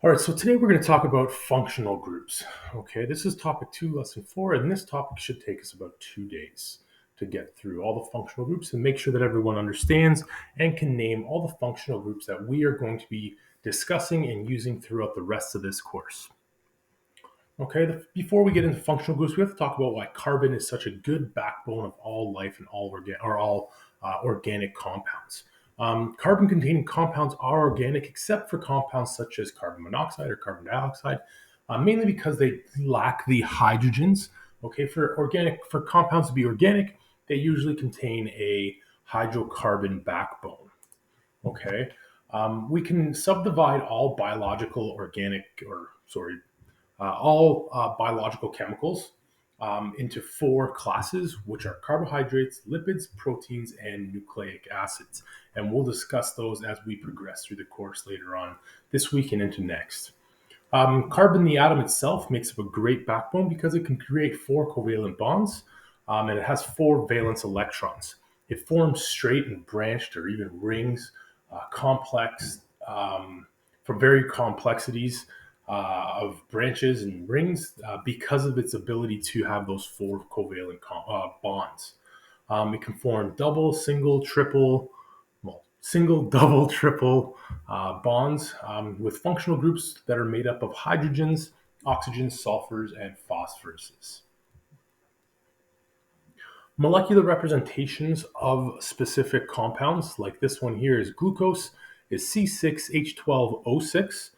All right, so today we're going to talk about functional groups. Okay, this is topic 2, lesson 4, and this topic should take us about 2 days to get through all the functional groups and make sure that everyone understands and can name all the functional groups that we are going to be discussing and using throughout the rest of this course. Okay, before we get into functional groups, we have to talk about why carbon is such a good backbone of all life and all organic compounds. Carbon-containing compounds are organic, except for compounds such as carbon monoxide or carbon dioxide, mainly because they lack the hydrogens. Okay, for compounds to be organic, they usually contain a hydrocarbon backbone. Okay, we can subdivide all biological chemicals into 4 classes, which are carbohydrates, lipids, proteins, and nucleic acids. And we'll discuss those as we progress through the course later on this week and into next. Carbon, the atom itself, makes up a great backbone because it can create 4 covalent bonds, and it has 4 valence electrons. It forms straight and branched or even rings, complex, from very complexities of branches and rings because of its ability to have those 4 covalent bonds. It can form single, double, triple bonds with functional groups that are made up of hydrogens, oxygens, sulfurs, and phosphoruses. Molecular representations of specific compounds, like this one here is glucose, is C6H12O6.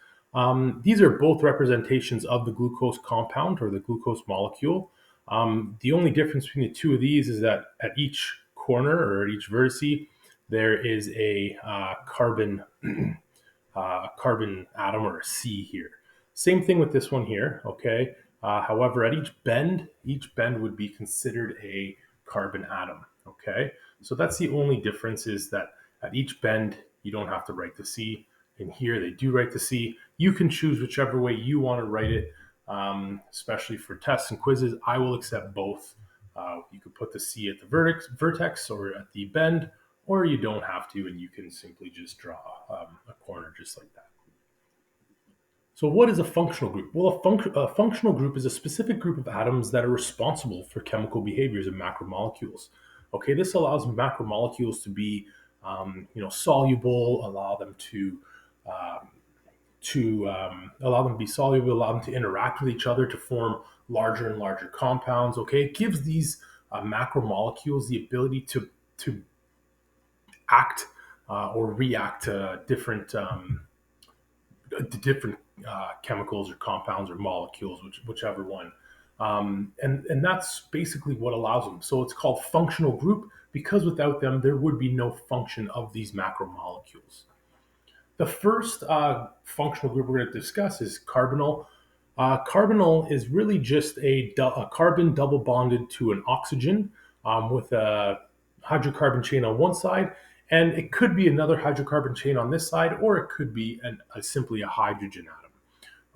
These are both representations of the glucose compound or the glucose molecule. The only difference between the two of these is that at each corner or at each vertice, there is a carbon atom or a C here. Same thing with this one here, okay? However, at each bend would be considered a carbon atom, okay? So that's the only difference, is that at each bend, you don't have to write the C. And here they do write the C. You can choose whichever way you want to write it, especially for tests and quizzes. I will accept both. You could put the C at the vertex or at the bend, or you don't have to, and you can simply just draw a corner just like that. So what is a functional group? Well, a functional group is a specific group of atoms that are responsible for chemical behaviors of macromolecules. Okay, this allows macromolecules to be, soluble, allow them to be soluble, allow them to interact with each other to form larger and larger compounds. Okay, it gives these macromolecules the ability to act or react to different chemicals or compounds or molecules, whichever one. And that's basically what allows them. So it's called functional group because without them, there would be no function of these macromolecules. The first functional group we're going to discuss is carbonyl. Carbonyl is really just a carbon double bonded to an oxygen with a hydrocarbon chain on one side, and it could be another hydrocarbon chain on this side, or it could be simply a hydrogen atom.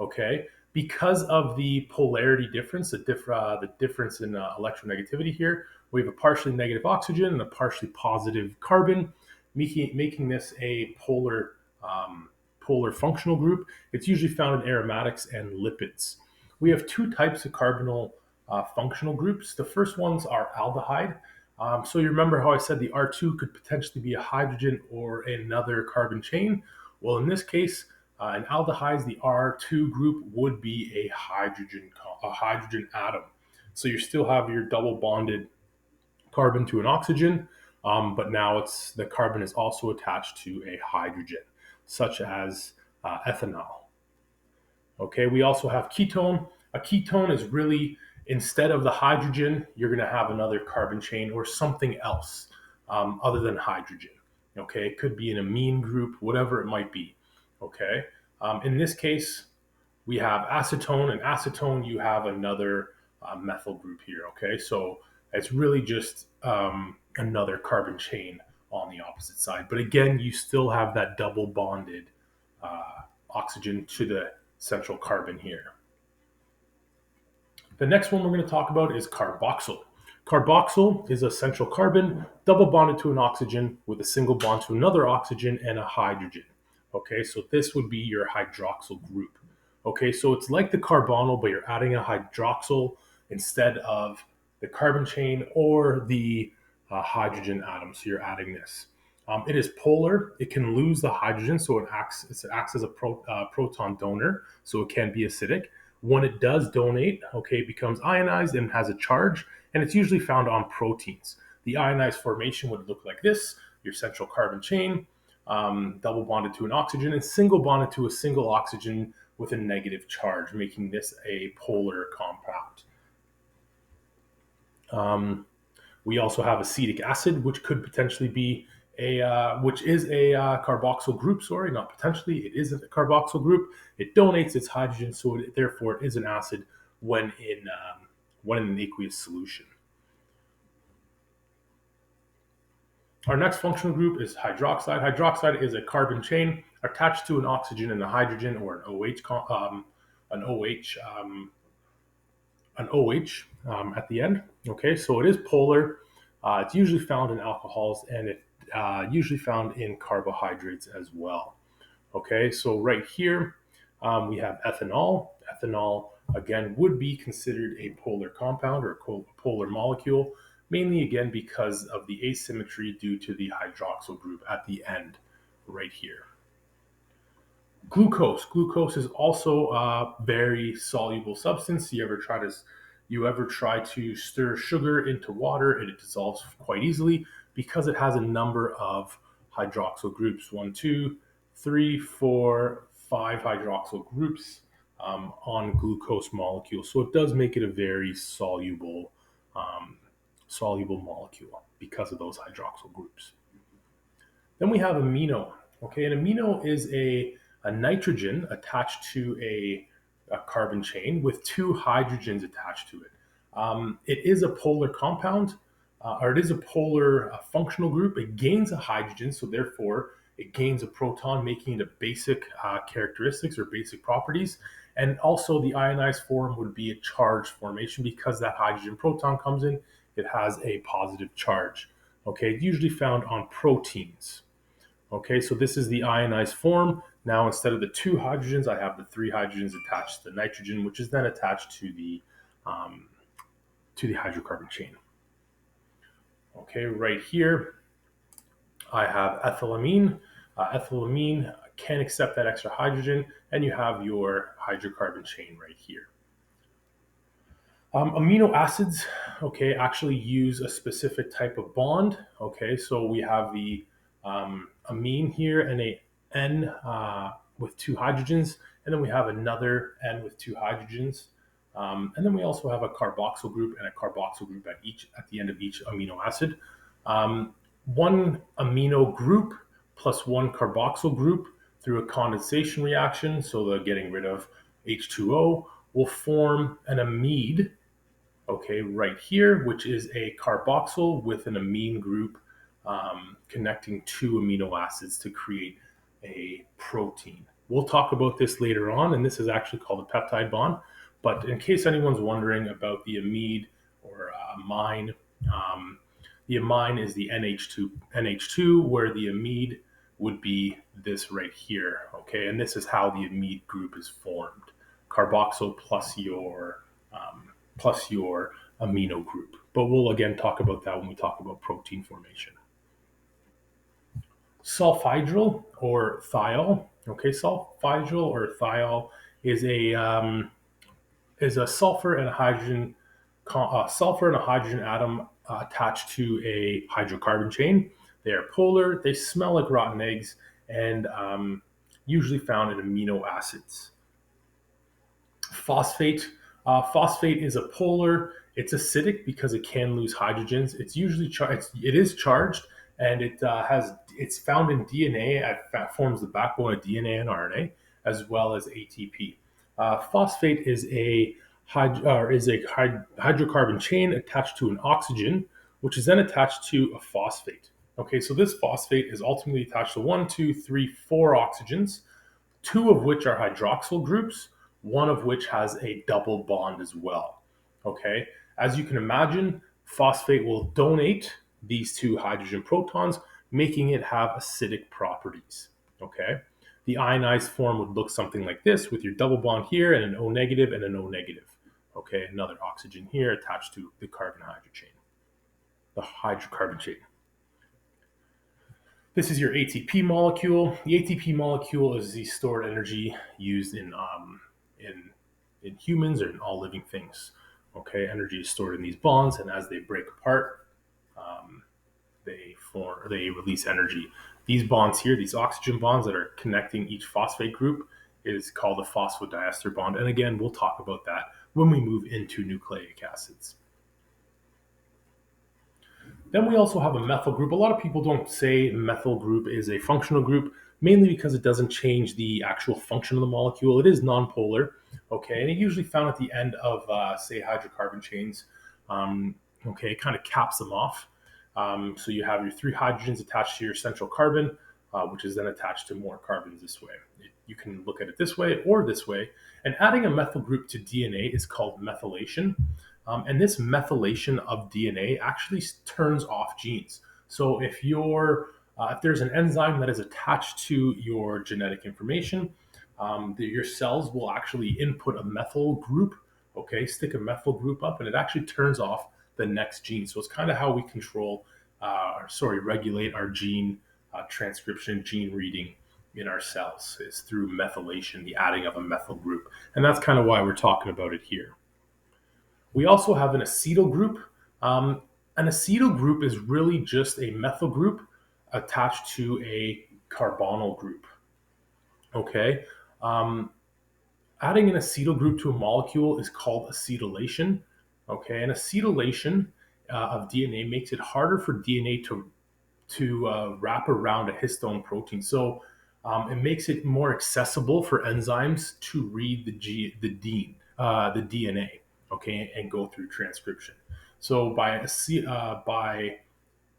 Okay, because of the polarity difference, the difference in electronegativity here, we have a partially negative oxygen and a partially positive carbon, making this a polar functional group. It's usually found in aromatics and lipids. We have 2 types of carbonyl functional groups. The first ones are aldehyde. So you remember how I said the R2 could potentially be a hydrogen or another carbon chain? Well, in this case, in aldehydes, the R2 group would be a hydrogen atom. So you still have your double bonded carbon to an oxygen, but now the carbon is also attached to a hydrogen, such as ethanol. Okay, we also have ketone. A ketone is really, instead of the hydrogen, you're going to have another carbon chain or something else other than hydrogen. Okay, it could be an amine group, whatever it might be. Okay, in this case, we have acetone, and acetone, you have another methyl group here. Okay, so it's really just another carbon chain on the opposite side. But again, you still have that double bonded oxygen to the central carbon here. The next one we're going to talk about is carboxyl. Carboxyl is a central carbon double bonded to an oxygen with a single bond to another oxygen and a hydrogen. Okay, so this would be your hydroxyl group. Okay, so it's like the carbonyl, but you're adding a hydroxyl instead of the carbon chain or the hydrogen atom. So you're adding this. It is polar. It can lose the hydrogen, so it acts as a proton donor, so it can be acidic. When it does donate, okay, it becomes ionized and has a charge, and it's usually found on proteins. The ionized formation would look like this: your central carbon chain, double bonded to an oxygen, and single bonded to a single oxygen with a negative charge, making this a polar compound. We also have acetic acid, which could potentially be which is a carboxyl group. Sorry, not potentially. It is a carboxyl group. It donates its hydrogen, so therefore it is an acid when in an aqueous solution. Our next functional group is hydroxide. Hydroxide is a carbon chain attached to an oxygen and a hydrogen, or an OH, an OH at the end. Okay, so it is polar. It's usually found in alcohols, and it usually found in carbohydrates as well. Okay, so right here we have ethanol. Ethanol, again, would be considered a polar compound or a polar molecule, mainly again because of the asymmetry due to the hydroxyl group at the end right here. Glucose. Glucose is also a very soluble substance. You ever try to stir sugar into water, and it dissolves quite easily because it has a number of hydroxyl groups: one, two, three, four, five hydroxyl groups on glucose molecules. So it does make it a very um, soluble molecule because of those hydroxyl groups. Then we have amino. Okay, an amino is a nitrogen attached to a carbon chain with two hydrogens attached to it. It is a polar compound, or it is a polar functional group. It gains a hydrogen, so therefore it gains a proton, making it a basic characteristics or basic properties. And also, the ionized form would be a charged formation because that hydrogen proton comes in. It has a positive charge. Okay, usually found on proteins. Okay, so this is the ionized form. Now, instead of the two hydrogens, I have the three hydrogens attached to the nitrogen, which is then attached um, to the hydrocarbon chain. Okay, right here, I have ethylamine. Ethylamine can accept that extra hydrogen, and you have your hydrocarbon chain right here. Amino acids, okay, actually use a specific type of bond. Okay, so we have the amine here and a N with two hydrogens, and then we have another N with two hydrogens, and then we also have a carboxyl group and a carboxyl group at the end of each amino acid. One amino group plus one carboxyl group through a condensation reaction, so they're getting rid of H2O, will form an amide, okay, right here, which is a carboxyl with an amine group connecting two amino acids to create a protein. We'll talk about this later on, and this is actually called a peptide bond. But in case anyone's wondering about the amide or amine, the amine is the NH2, where the amide would be this right here, okay? And this is how the amide group is formed: carboxyl plus your amino group. But we'll again talk about that when we talk about protein formation. Sulfhydryl or thiol. Okay, sulfhydryl or thiol is a sulfur and a hydrogen atom attached to a hydrocarbon chain. They are polar. They smell like rotten eggs, and usually found in amino acids. Phosphate. Phosphate is a polar. It's acidic because it can lose hydrogens. It's usually it is charged, and it's found in DNA. It forms the backbone of DNA and RNA, as well as ATP. Phosphate is a hydrocarbon chain attached to an oxygen, which is then attached to a phosphate. Okay, so this phosphate is ultimately attached to one, two, three, four oxygens, two of which are hydroxyl groups, one of which has a double bond as well. Okay, as you can imagine, phosphate will donate these two hydrogen protons, making it have acidic properties. Okay, The ionized form would look something like this with your double bond here and an O negative and an O negative. Okay, another oxygen here attached to the carbon hydrogen, the hydrocarbon chain. This is your ATP molecule. The ATP molecule is the stored energy used in in humans or in all living things. Okay, energy is stored in these bonds, and as they break apart, um, they release energy. These bonds here, these oxygen bonds that are connecting each phosphate group, is called a phosphodiester bond. And again, we'll talk about that when we move into nucleic acids. Then we also have a methyl group. A lot of people don't say methyl group is a functional group, mainly because it doesn't change the actual function of the molecule. It is nonpolar, okay, and it's usually found at the end of, say, hydrocarbon chains. Okay, it kind of caps them off. So you have your 3 hydrogens attached to your central carbon, which is then attached to more carbons this way. You can look at it this way or this way. And adding a methyl group to DNA is called methylation. And this methylation of DNA actually turns off genes. So if there's an enzyme that is attached to your genetic information, your cells will actually input a methyl group. Okay, stick a methyl group up, and it actually turns off the next gene. So it's kind of how we regulate our gene transcription, gene reading in our cells is through methylation, the adding of a methyl group, and that's kind of why we're talking about it here. We also have an acetyl group. An acetyl group is really just a methyl group attached to a carbonyl group. Okay. Adding an acetyl group to a molecule is called acetylation. Okay, and acetylation of DNA makes it harder for DNA to wrap around a histone protein. So it makes it more accessible for enzymes to read the DNA, okay, and go through transcription. So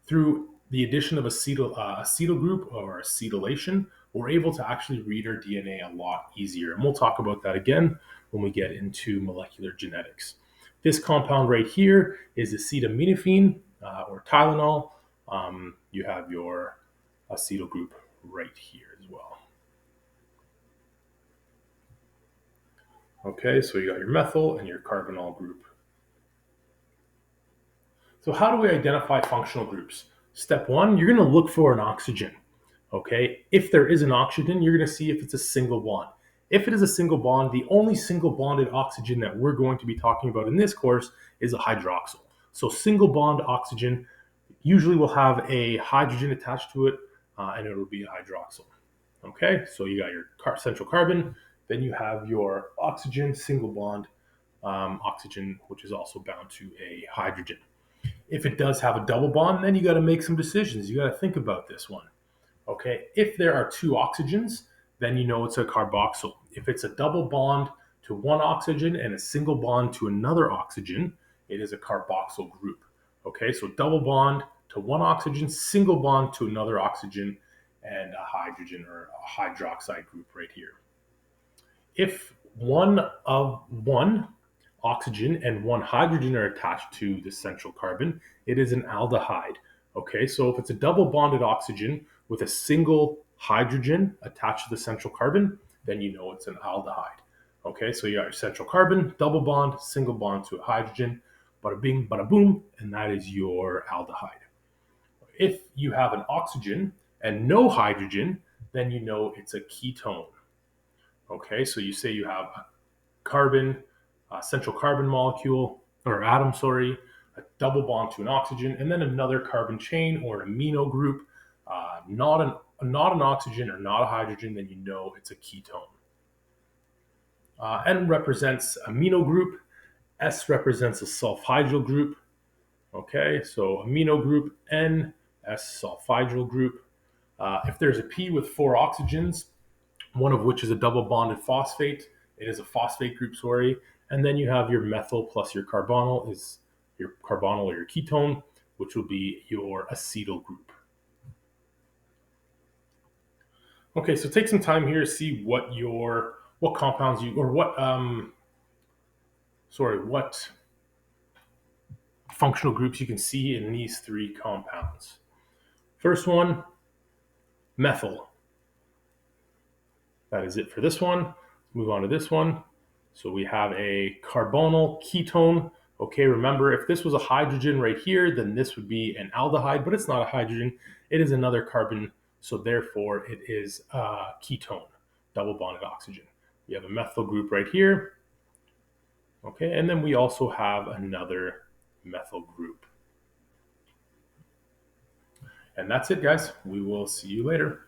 through the addition of acetyl group or acetylation, we're able to actually read our DNA a lot easier. And we'll talk about that again when we get into molecular genetics. This compound right here is acetaminophen or Tylenol. You have your acetyl group right here as well. Okay, so you got your methyl and your carbonyl group. So how do we identify functional groups? Step 1, you're going to look for an oxygen. Okay, if there is an oxygen, you're going to see if it's a single bond. If it is a single bond, the only single bonded oxygen that we're going to be talking about in this course is a hydroxyl. So single bond oxygen usually will have a hydrogen attached to it, and it will be a hydroxyl. Okay, so you got your central carbon, then you have your oxygen, single bond oxygen, which is also bound to a hydrogen. If it does have a double bond, then you got to make some decisions. You got to think about this one. Okay, if there are 2 oxygens, then you know it's a carboxyl. If it's a double bond to one oxygen and a single bond to another oxygen, it is a carboxyl group. Okay, so double bond to one oxygen, single bond to another oxygen, and a hydrogen or a hydroxide group right here. If one oxygen and one hydrogen are attached to the central carbon, it is an aldehyde. Okay, so if it's a double bonded oxygen with a single hydrogen attached to the central carbon, then you know it's an aldehyde. Okay, so you got your central carbon, double bond, single bond to a hydrogen, bada bing, bada boom, and that is your aldehyde. If you have an oxygen and no hydrogen, then you know it's a ketone. Okay, so you say you have a carbon, a central carbon molecule, or atom, sorry, a double bond to an oxygen, and then another carbon chain or an amino group, not an oxygen or not a hydrogen, then you know it's a ketone. N represents amino group, S represents a sulfhydryl group. Okay, so amino group N, S sulfhydryl group. If there's a P with 4 oxygens, one of which is a double bonded phosphate, it is a phosphate group, sorry. And then you have your methyl plus your carbonyl is your carbonyl or your ketone, which will be your acetyl group. Okay, so take some time here to see what compounds you, or what functional groups you can see in these 3 compounds. First one, methyl. That is it for this one. Let's move on to this one. So we have a carbonyl ketone. Okay, remember, if this was a hydrogen right here, then this would be an aldehyde, but it's not a hydrogen. It is another carbon, so therefore it is a ketone, double bonded oxygen. We have a methyl group right here. Okay, and then we also have another methyl group. And that's it, guys. We will see you later.